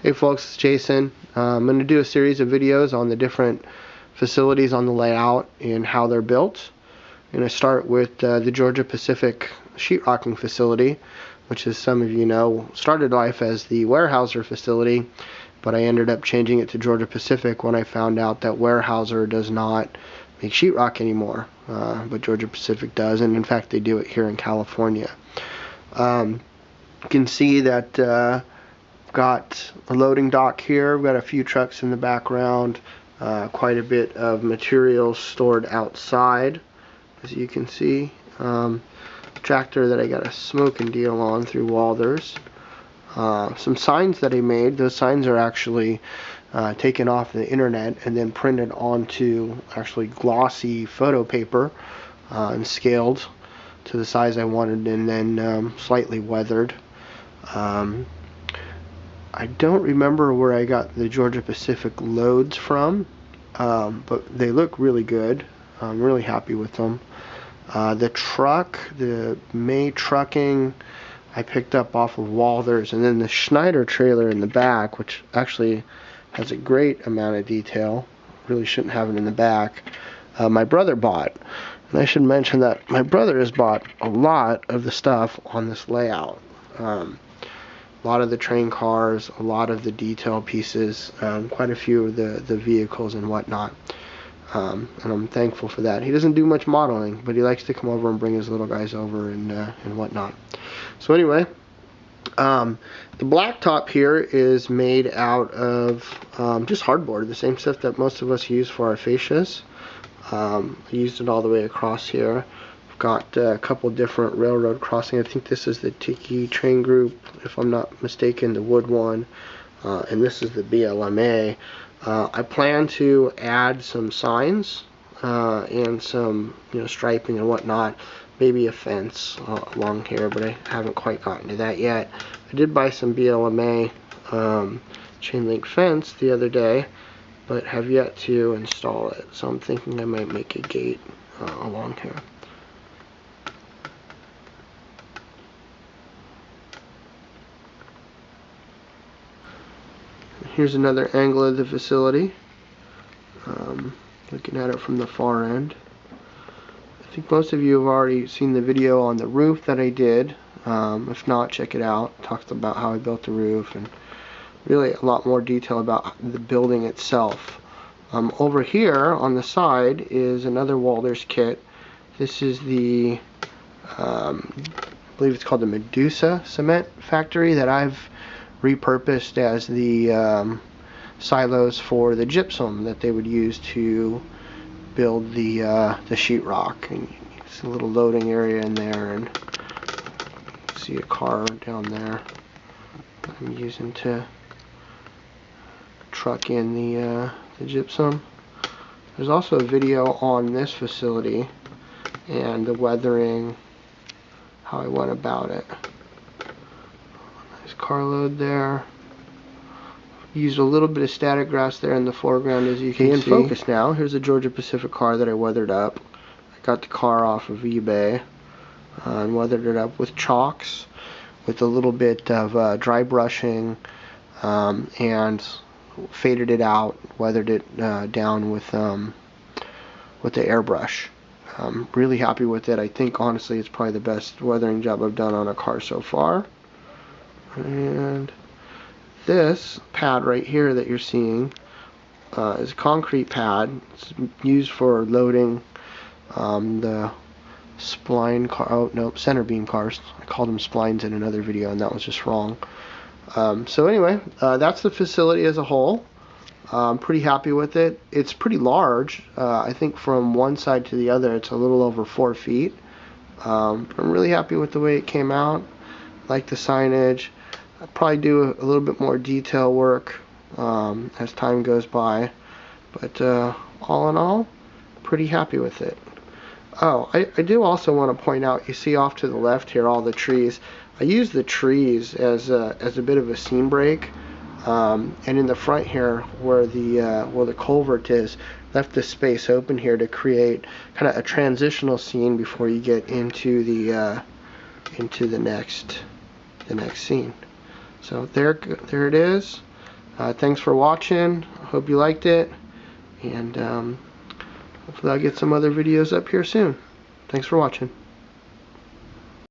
Hey folks, it's Jason. I'm going to do a series of videos on the different facilities on the layout and how they're built. I'm going to start with the Georgia-Pacific sheetrocking facility, which, as some of you know, started life as the Weyerhaeuser facility, but I ended up changing it to Georgia-Pacific when I found out that Weyerhaeuser does not make sheetrock anymore, but Georgia-Pacific does, and in fact they do it here in California. You can see that got a loading dock here. We've got a few trucks in the background, quite a bit of material stored outside, as you can see. Tractor that I got a smoking deal on through Walthers. Some signs that I made. Those signs are actually taken off the internet and then printed onto actually glossy photo paper and scaled to the size I wanted, and then slightly weathered. I don't remember where I got the Georgia-Pacific loads from, but they look really good. I'm really happy with them. The truck, the May Trucking, I picked up off of Walthers, and then the Schneider trailer in the back, which actually has a great amount of detail. Really shouldn't have it in the back. My brother bought, and I should mention that my brother has bought a lot of the stuff on this layout. A lot of the train cars, a lot of the detail pieces, quite a few of the vehicles and whatnot. And I'm thankful for that. He doesn't do much modeling, but he likes to come over and bring his little guys over and whatnot. So anyway, the blacktop here is made out of just hardboard, the same stuff that most of us use for our fascias. I used it all the way across here. Got a couple different railroad crossings. I think this is the Tiki train group, if I'm not mistaken, the wood one, and this is the BLMA. I plan to add some signs and some striping and whatnot, maybe a fence along here, but I haven't quite gotten to that yet. I did buy some BLMA chain link fence the other day, but have yet to install it, so I'm thinking I might make a gate along here. Here's another angle of the facility, looking at it from the far end. I think most of you have already seen the video on the roof that I did. If not, check it out. Talked about how I built the roof and really a lot more detail about the building itself. Over here on the side is another Walthers kit. This is the, I believe it's called the Medusa Cement Factory, that I've repurposed as the silos for the gypsum that they would use to build the sheetrock. And it's a little loading area in there, and see a car down there I'm using to truck in the gypsum. There's also a video on this facility and the weathering, how I went about it. Carload there. Used a little bit of static grass there in the foreground, as you can see. In focus now. Here's a Georgia-Pacific car that I weathered up. I got the car off of eBay and weathered it up with chalks, with a little bit of dry brushing, and faded it out, weathered it down with the airbrush. I'm really happy with it. I think honestly it's probably the best weathering job I've done on a car so far. And this pad right here that you're seeing is a concrete pad. It's used for loading the spline car. Oh no, center beam cars. I called them splines in another video, and that was just wrong. So anyway, that's the facility as a whole. I'm pretty happy with it. It's pretty large. I think from one side to the other, it's a little over 4 feet. I'm really happy with the way it came out. Like the signage. I'll probably do a little bit more detail work as time goes by, but all in all, pretty happy with it. Oh, I do also want to point out, you see off to the left here all the trees. I use the trees as a bit of a seam break, and in the front here where the culvert is, left the space open here to create kind of a transitional scene before you get into the next scene. So there it is. Thanks for watching. I hope you liked it, and hopefully I'll get some other videos up here soon. Thanks for watching.